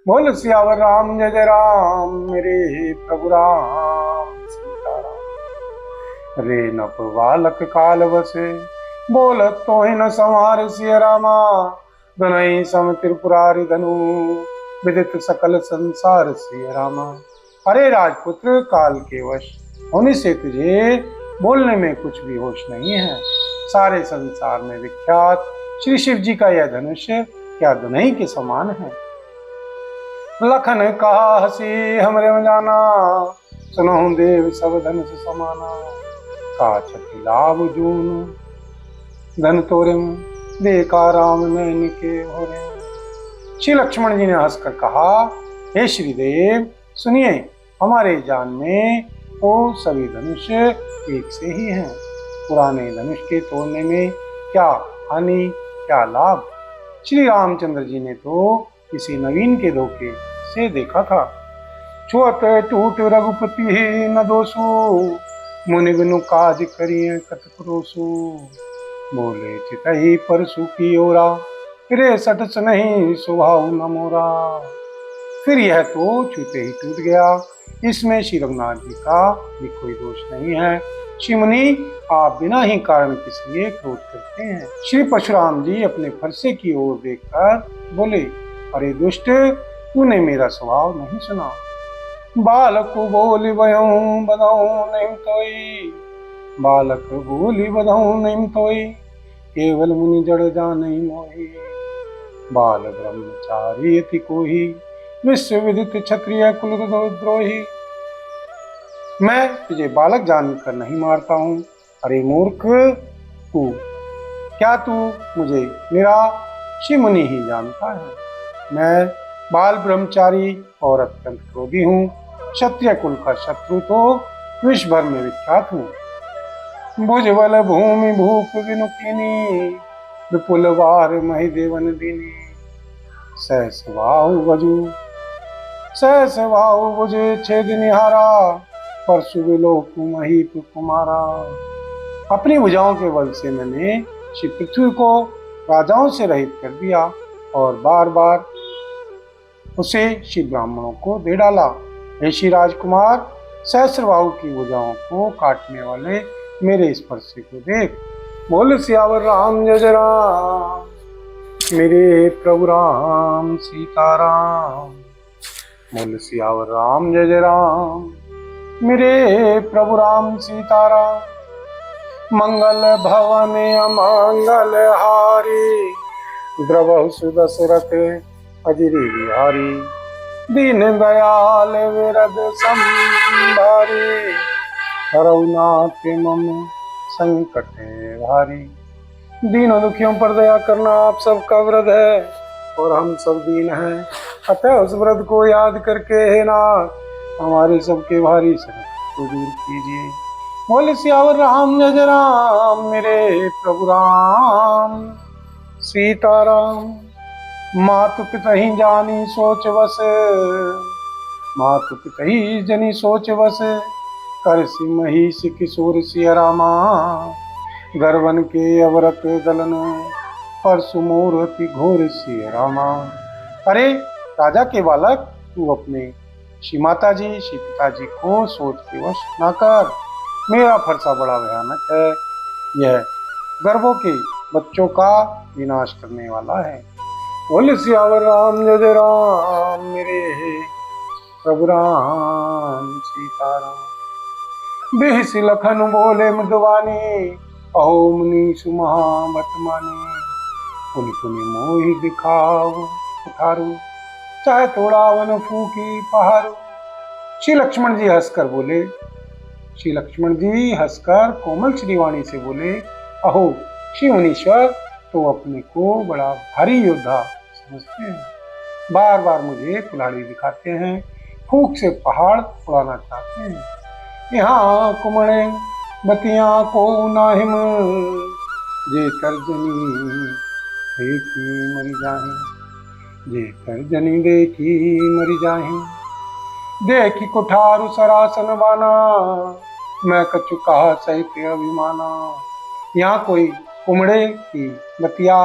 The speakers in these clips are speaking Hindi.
बोल सियावर राम जय जय राम मेरे प्रभु राम सीताराम। रे नप बालक काल बसे बोलत तो ही न संहार सिय रामा। धनई सम त्रिपुरारि धनु विदित सकल संसार सिय रामा। अरे राजपुत्र, काल के वश होने से तुझे बोलने में कुछ भी होश नहीं है। सारे संसार में विख्यात श्री शिव जी का यह धनुष क्या दुनई के समान है। लखन कहा हसी हमरे में जाना, सुनो देव सब धनुष समाना। का छठी लाभ जून धन तोरे देखा राम नैन के भोरे। श्री लक्ष्मण जी ने हंसकर कहा, हे श्रीदेव सुनिए, हमारे जान में वो सभी धनुष एक से ही हैं। पुराने धनुष के तोड़ने में क्या हानि क्या लाभ। श्री रामचंद्र जी ने तो किसी नवीन के धोखे से देखा था। छुअत टूट रघुपति न दोषो, मुनि बिनु काज करिए कत क्रोसो। बोले चितहि परसु की ओरा, फिरे सटस नहीं स्वभाव न मोरा। फिर यह तो छूते ही टूट गया, इसमें श्री रघुनाथ जी का भी कोई दोष नहीं है। श्री मुनि, आप बिना ही कारण किस लिए क्रोध करते हैं। श्री परशुराम जी अपने फरसे की ओर देखकर बोले, अरे दुष्ट, तूने मेरा स्वभाव नहीं सुना। बालक बोली बहूं बधाऊं नहीं तोई, बालक बोली बधाऊं नहीं तोई। केवल मुनि जड़ जा नहीं मोही, बाल ब्रह्मचारी अति कोही। विश्व विदित क्षत्रिय कुल द्रोही। मैं तुझे बालक जानकर नहीं मारता हूँ। अरे मूर्ख, तू क्या तू मुझे मेरा श्री मुनि ही जानता है। मैं बाल ब्रह्मचारी और अत्यंत क्रोधी हूँ। क्षत्रिय कुल का शत्रु तो विश्व भर में विख्यात हूँ। भुजबल भूमि भूप बिनु कीनी, विपुल वार महि देवन दीनी। सहस बाहु बजू सहस बाहु बुझे छेद निहारा, परसु विलोक महीप कुमारा। अपनी भुजाओं के बल से मैंने श्री पृथ्वी को राजाओं से रहित कर दिया और बार बार उसे श्री ब्राह्मणों को दे डाला। हे श्री राजकुमार, सहस्रबाहु की भुजाओं को काटने वाले मेरे इस फरसे को देख। बोल सियावर राम जय जय राम मेरे प्रभु राम सीताराम। बोल सियावर राम जय जय राम मेरे प्रभु राम सीताराम। मंगल भवन अमंगल हारी, द्रवहु सुदशरथ अजरी बिहारी। दीन दयाल विरद संभारी, रघुनाथ मम संकट भारी। दीनों दुखियों पर दया करना आप सबका व्रत है और हम सब दीन हैं। अतः उस व्रत को याद करके हे नाथ, हमारे सबके भारी संकट को दूर कीजिए। बोले सियावर राम जय जय राम मेरे प्रभु राम सीताराम। मातु पिता ही जानी सोच बस, मातु पिता ही जनी सोच बस। कर सी महिष किशोर सिय रामा, गर्वन के अवरत दलन परसु मोर अति घोर सिय रामा। अरे राजा के बालक, तू अपने श्री माता जी श्री पिताजी को सोच के वश न कर। मेरा फरसा बड़ा भयानक है, यह गर्भों के बच्चों का विनाश करने वाला है। बोल सियावर राम जय जय राम मेरे प्रभु राम सीताराम। बिहसी लखन बोले मृदवानी, अहो मुनि सुमहामतमानी। पुनि पुनि मोहि दिखाव उठारू, चाहे तोड़ा वन फूकी पहाड़ू। श्री लक्ष्मण जी हंसकर बोले, श्री लक्ष्मण जी हंसकर कोमल श्रीवाणी से बोले, अहो श्री मुनीश्वर, तो अपने को बड़ा भारी योद्धा समझते हैं। बार बार मुझे कुल्हाड़ी दिखाते हैं, फूंक से पहाड़ उड़ाना चाहते हैं। यहाँ कुमड़े बतियां को नाहिम, जे तर्जनी देखी मरी जाहे, जे तर्जनी देखी मरी जाहे। देखी कुठारु सरासन बाना, मैं कछु कहा सहित अभिमाना। यहाँ कोई कुमड़े की बतिया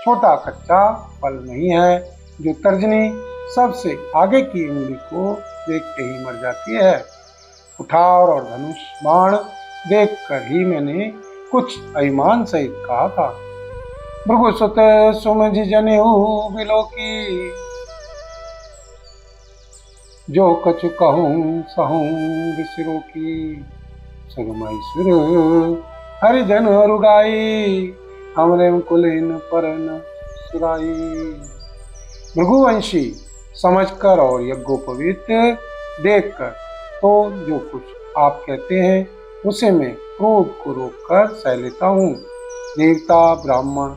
छोटा कच्चा फल नहीं है, जो तर्जनी सबसे आगे की उंगली को देखते ही मर जाती है। कुठार और धनुष बाण देखकर ही मैंने कुछ अभिमान सहित कहा था, भृगुसुत सुमझ जनेऊ बिलोकी, जो कछु कहूँ सहूँ बिसरो की, सुरमैसुर हरिजन रुगाई, हमरे कुलीन पर न सुराई। भृगुवंशी समझकर और यज्ञोपवीत देखकर तो जो कुछ आप कहते हैं उसे मैं क्रोध को रोककर सह लेता हूँ। देवता, ब्राह्मण,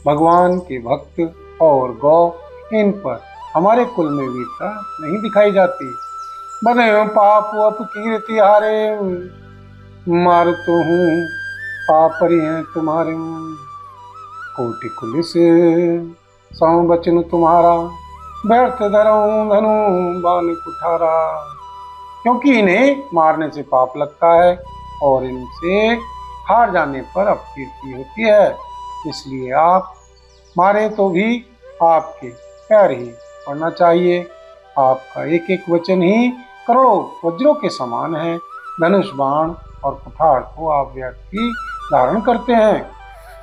भगवान के भक्त और गौ, इन पर हमारे कुल में वीरता नहीं दिखाई जाती। बने पाप अपकीर्ति हारे, मार तो हूँ पापरी हैं तुम्हारे, कोटि कुलिस सौ बचन तुम्हारा, व्यर्थ धरऊं धनु बान कुठारा। क्योंकि इन्हें मारने से पाप लगता है और इनसे हार जाने पर अपकीर्ति होती है, इसलिए आप मारे तो भी आपके पैर ही पड़ना चाहिए। आपका एक एक वचन ही करोड़ों वज्रों के समान है। धनुष बाण और कुठार को आप व्यर्थ ही धारण करते हैं।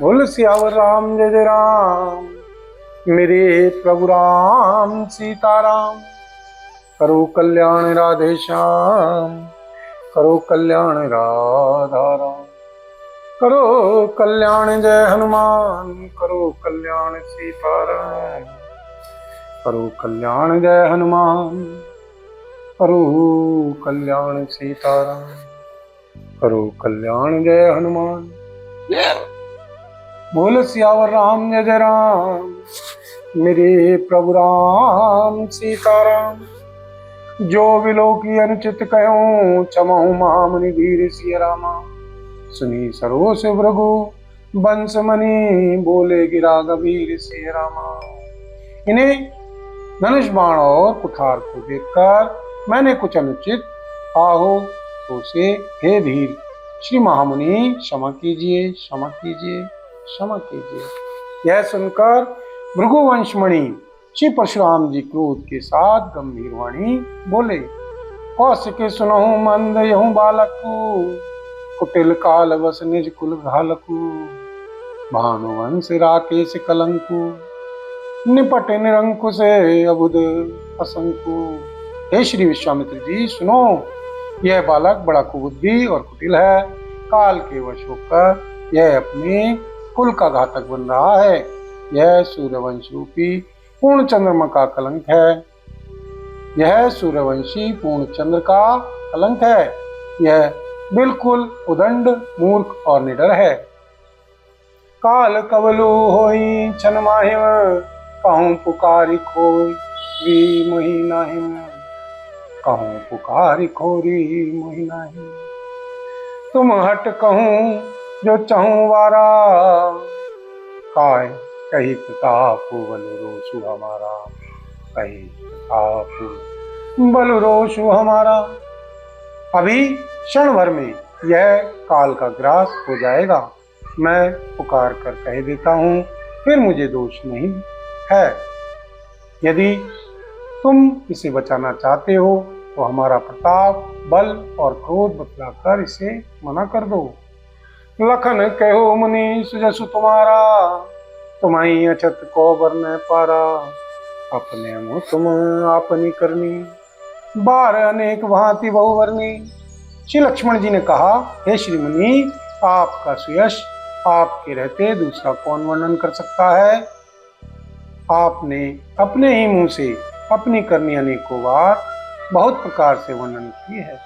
बोल सियावर राम जय जय राम, मेरे प्रभु राम सीताराम। करो कल्याण राधे श्याम, करो कल्याण राधा राम, करो कल्याण जय हनुमान, करो कल्याण सीताराम, करो कल्याण जय हनुमान, करो कल्याण सीताराम, करो कल्याण जय हनुमान। बोल सियावर राम जय जय राम, मेरे प्रभु राम सीताराम। जो विलो की अनुचित कहूँ, क्षमहु महामुनि धीर सिय रामा। सुनी सरोस भृगु बंस मणि, बोले गिरा गंभीर सिय रामा। इन्हें धनुष बाण और कुठार को देखकर मैंने कुछ अनुचित आहो तो से, हे धीर श्री महामुनि क्षमा कीजिए, क्षमा कीजिए, क्षमा कीजिए। यह सुनकर भृगुवंशमणि श्री परशुराम जी क्रोध के साथ गंभीर वाणी बोले, कौशिक सुनहु मंद यहु बालकु, कुटिल काल बस निज कुल घालकु, भानुवंश राकेश कलंकु, निपट निरंकुश अबुद असंकु। हे श्री विश्वामित्र जी सुनो, यह बालक बड़ा कुबुद्धि और कुटिल है। काल के वश होकर यह अपने कुल का घातक बन रहा है। यह सूर्यवंश रूपी पूर्ण चंद्रमा का कलंक है। यह सूर्यवंशी पूर्ण चंद्र का कलंक है। यह बिल्कुल उदंड, मूर्ख और निडर है। काल कवलु होई छन माहिम, कहूँ पुकारी खोई वी मोहि नाहिम, कहूँ पुकारी खोरी मोहि नाहिम। तुम हट कहूँ जो चाहूँ वारा, काय कही प्रताप बलु रोषु हमारा, कही प्रताप बलु रोषु हमारा। अभी क्षण भर में यह काल का ग्रास हो जाएगा। मैं पुकार कर कह देता हूँ, फिर मुझे दोष नहीं है। यदि तुम इसे बचाना चाहते हो तो हमारा प्रताप, बल और क्रोध बतलाकर इसे मना कर दो। लखन कहो मुनि सुजसु तुम्हारा, तुम्हारी अछत को बरने पारा, अपने मुँह तुम आपनी करनी, बार अनेक भांति बहुवर्णी। श्री लक्ष्मण जी ने कहा, हे श्री मुनि, आपका सुयश आपके रहते दूसरा कौन वर्णन कर सकता है। आपने अपने ही मुंह से अपनी करनी अनेकों बार बहुत प्रकार से वर्णन की है।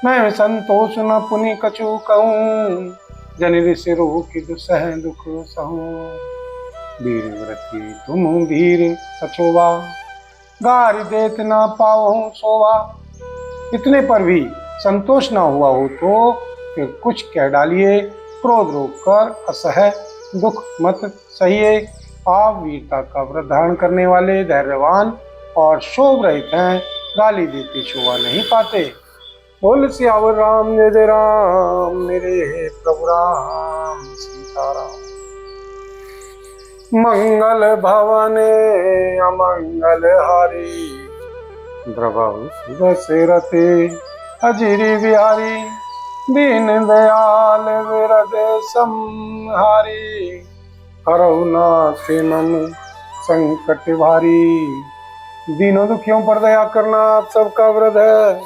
मैं संतोष न पुनि कछु कहूँ, जनिर सिरो की दुसह दुख सहूँ। वीर व्रती तुम धीर अछोवा, गार देत न पाओ सोवा। इतने पर भी संतोष न हुआ हो तो फिर कुछ कह डालिए। क्रोध रोककर असह दुख मत सहिए। आप वीरता का व्रत धारण करने वाले धैर्यवान और शोभ रहित हैं, गाली देते शोभा नहीं पाते। बोल सियावर राम जय जय राम, मेरे प्रभु राम सीताराम। मंगल भवने अमंगल हारी, द्रवहु सुदसे रते अजिरी बिहारी, दीन दयाल विरद संहारी, करुणाथ मम संकट भारी। दीनों दुखियों पर दया करना आप सबका व्रत है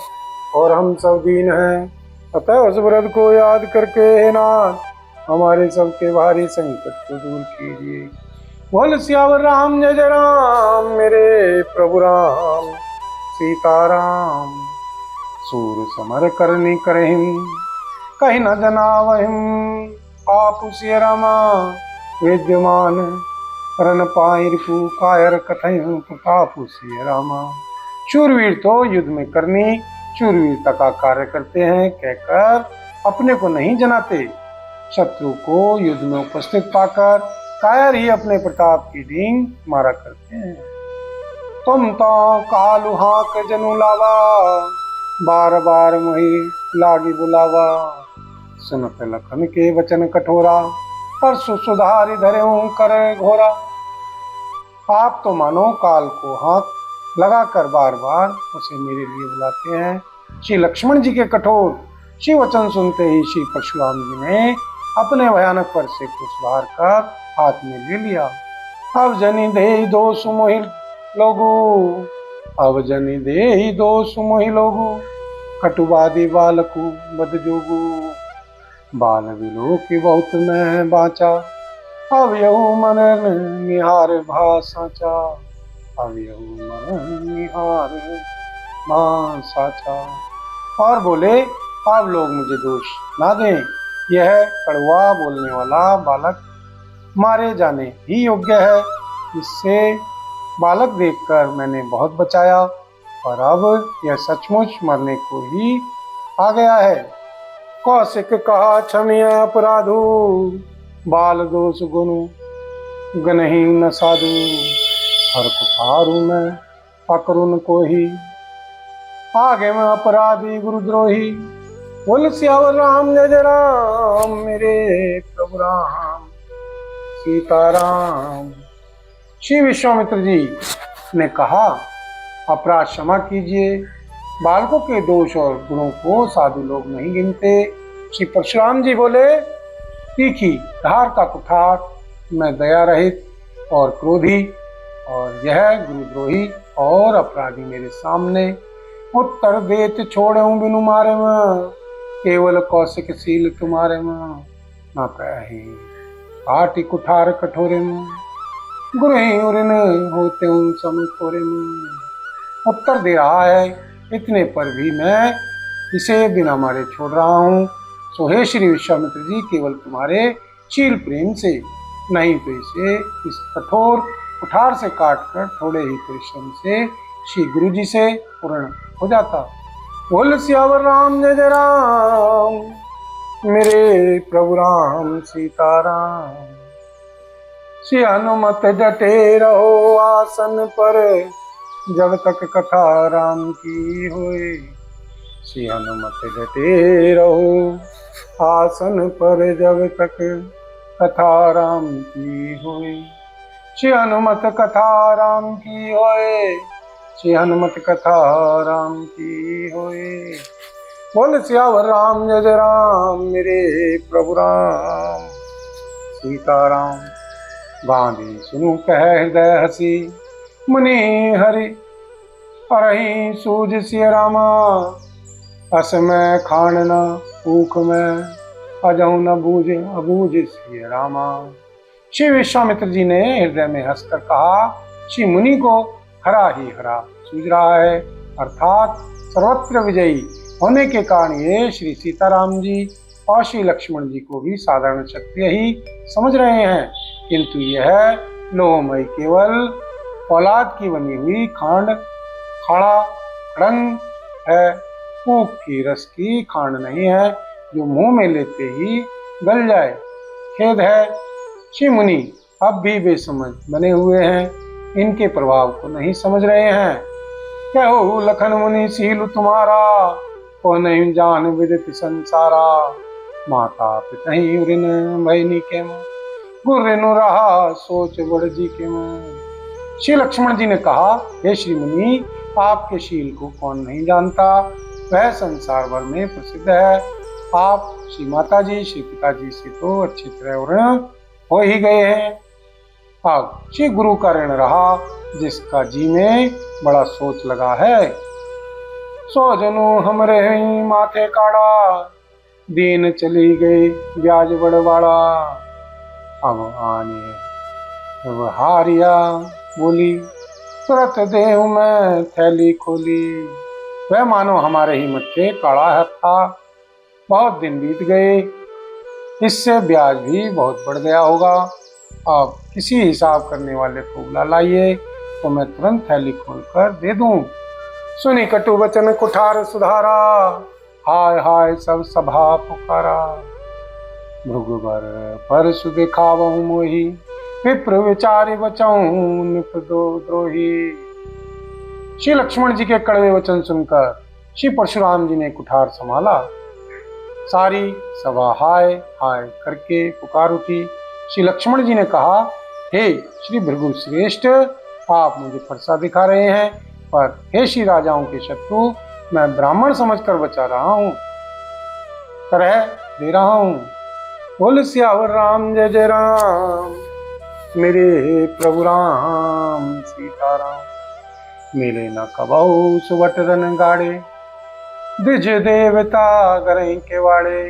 और हम सब दीन हैं, अतः उस व्रत को याद करके हे नाथ हमारे सबके भारी संकट को दूर कीजिए। बोल सियावर राम जय जय राम, मेरे प्रभु राम सीताराम। सूर समर करनी करहिम, कहीं न जनावहिम, आप सिय रामा विद्यमान, रन पाई रिपु कायर कथयं प्रताप सिय रामा। शूरवीर तो युद्ध में करनी शूरवीरता का कार्य करते हैं कहकर अपने को नहीं जनाते, शत्रु को युद्ध में उपस्थित पाकर कायर ही अपने प्रताप की डींग मारा करते हैं। तुम तो कालु हाक जनु लावा, बार बार मोहि लागी बुलावा, सुनत लखन के वचन कठोरा, परसु सुधारि धरेऊ कर घोरा। आप तो मानो काल को हाथ लगाकर बार बार उसे मेरे लिए बुलाते हैं। श्री लक्ष्मण जी के कठोर श्री वचन सुनते ही श्री परशुराम जी ने अपने भयानक परसे को सुधार कर हाथ में ले लिया। अब जनि दे दो सुमोहि लोगु, अब जनि दे दो सुमोहि लोगु, कटुवादी बालकु बद जोगु, बाल विलो की बहुत मैं बाचा, अब यहू मन निहार भाषाचा, अब यहू मन निहार भाषाचा। और बोले आप लोग मुझे दोष ना दें, यह कड़वा बोलने वाला बालक मारे जाने ही योग्य है, इससे बालक देखकर मैंने बहुत बचाया और अब यह सचमुच मरने को ही आ गया है। कौशिक कहा क्षम्य अपराधु, बाल दोष गुनु गनहीन न साधु, हर कुठारू मैं पकरुन को ही, आगे मैं अपराधी गुरुद्रोही। बोल सियावर राम जय जय राम, मेरे प्रभु राम सीताराम। श्री विश्वामित्र जी ने कहा अपराध क्षमा कीजिए, बालकों के दोष और गुणों को साधु लोग नहीं गिनते। श्री परशुराम जी बोले तीखी धार का कुठार, मैं दया रहित और क्रोधी, और यह गुरुद्रोही और अपराधी मेरे सामने उत्तर देत छोड़ऊं बिनु मारे में, केवल कौशिक सील तुम्हारे में, न कहे आटी कुठार कठोरे में, गुरहि उरिन होते उन समय थोरे में। उत्तर दे रहा है, इतने पर भी मैं इसे बिना मारे छोड़ रहा हूँ। सो हे श्री विश्वामित्र जी, केवल तुम्हारे शील प्रेम से, नहीं तो इसे इस कठोर कुठार से काटकर थोड़े ही परिश्रम से श्री गुरु जी से पूर्ण हो जाता। बोल सियावर राम जय जय राम, मेरे प्रभु राम सीताराम। श्री हनुमत डटे रहो आसन पर, जब तक कथा राम की होए, श्री हनुमत डटे रहो आसन पर, जब तक कथा राम की होए, श्री हनुमत कथा राम की होए, श्री हनुमत कथा राम की होए। बोल सियावर राम जय जय राम, मेरे प्रभु राम सीताराम। गांधी सुनु कह हृदय हसी, मुनि हरि अरहि सूझ सिय रामा, अस में खान न ऊख में, अजहु न बूझ अबूझ सिय रामा। श्री विश्वामित्र जी ने हृदय में हंसकर कहा, श्री मुनि को हरा ही हरा सूझ रहा है, अर्थात सर्वत्र विजयी होने के कारण ये श्री सीताराम जी और श्री लक्ष्मण जी को भी साधारण क्षत्रिय ही समझ रहे हैं, किंतु यह लोहमय केवल औलाद की बनी हुई खांड खाड़ा खड़ंग है, ऊख की रस की खांड नहीं है जो मुंह में लेते ही गल जाए। खेद है श्री मुनि अब भी बेसमझ बने हुए हैं, इनके प्रभाव को नहीं समझ रहे हैं। कहो लखन मुनि सील तुम्हारा, को नहीं जान विदित संसारा, माता पिता उरिन भयनी के गुर्रेनु रहा सोच बड़ जी के मुंह। श्री लक्ष्मण जी ने कहा, हे श्री मुनि, आपके शील को कौन नहीं जानता, वह संसार भर में प्रसिद्ध है। आप श्री माता जी श्री पिताजी से तो अच्छी तरह ऋण हो ही गए हैं। अब श्री गुरु का ऋण रहा, जिसका जी में बड़ा सोच लगा है। सो जनु हमरे ही माथे काड़ा, दीन चली गई ब्याज बड़वाड़ा। अब आने अब हारिया बोली, तुरंत देहूं मैं थैली खोली। वह मानो हमारे ही मत्थे काड़ा है था। बहुत दिन बीत गए, इससे ब्याज भी बहुत बढ़ गया होगा। अब किसी हिसाब करने वाले को बुला लाइए, तो मैं तुरंत थैली खोलकर दे दूं। सुनी कटु वचन कुठार सुधारा, हाय हाय सब सभा पुकारा। भृगुबर परसु दिखावहु मोही, विप्र विचारे बचाऊं निपदो द्रोही। श्री लक्ष्मण जी के कड़वे वचन सुनकर श्री परशुराम जी ने कुठार संभाला। सारी सभा हाय हाय करके पुकार उठी। श्री लक्ष्मण जी ने कहा, हे श्री भृगु श्रेष्ठ, आप मुझे फरसा दिखा रहे हैं, पर हे श्री राजाओं के शत्रु, मैं ब्राह्मण समझकर बचा रहा हूँ, तरह दे रहा हूँ। बोल सियावर राम जय जय राम, मेरे प्रभु राम सीताराम। मिले न कबहु सुबट रन गाड़े, द्विज देवता गरई के वाड़े।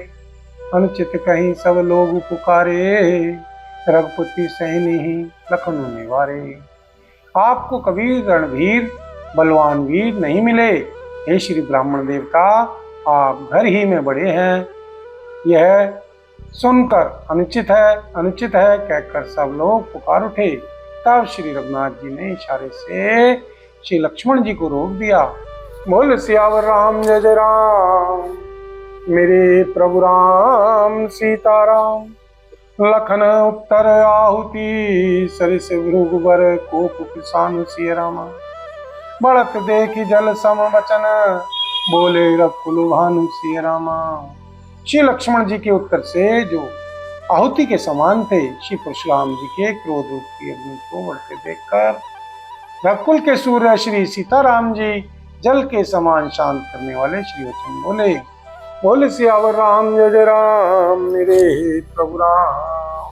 अनुचित कहीं सब लोग पुकारे, रघुपति सहनी ही लखनऊ निवारे। आपको कभी रणवीर बलवान वीर नहीं मिले, हे श्री ब्राह्मण देवता, आप घर ही में बड़े हैं। यह सुनकर अनुचित है कहकर सब लोग पुकार उठे। तब श्री रघुनाथ जी ने इशारे से श्री लक्ष्मण जी को रोक दिया। बोल सियावर राम जय जय राम, मेरे प्रभु राम सीताराम। लखन उत्तर आहुति, सरिस भृगुबर कोप किसान सिय रामा। बढ़त देखी जल सम वचन, बोले रघुकुल भानु सिय रामा। श्री लक्ष्मण जी के उत्तर से जो आहुति के समान थे, श्री परशुराम जी के क्रोध रूप की अग्नि को बढ़ते देखकर रघुकुल के सूर्य श्री सीताराम जी जल के समान शांत करने वाले श्री वचन बोले। बोल सियावर राम जय जय राम, मेरे प्रभु राम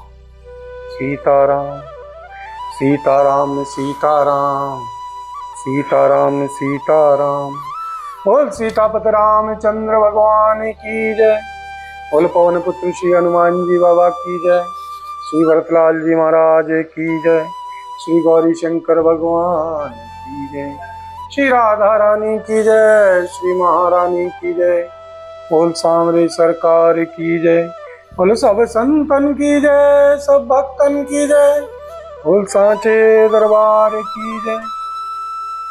सीताराम। सीताराम सीताराम सीताराम सीताराम। बोल सीतापत रामचंद्र भगवान की जय। बोल पवन पुत्र श्री हनुमान जी बाबा की जय। श्री भरतलाल जी महाराज की जय। श्री गौरी शंकर भगवान की जय। श्री राधा रानी की जय। श्री महारानी की जय। बोल सांवरे सरकार की जय। बोल सब संतन की जय, सब भक्तन की जय। बोल सांचे दरबार की जय।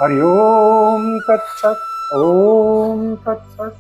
हरि ओम तत्सत, ओम तत्सत।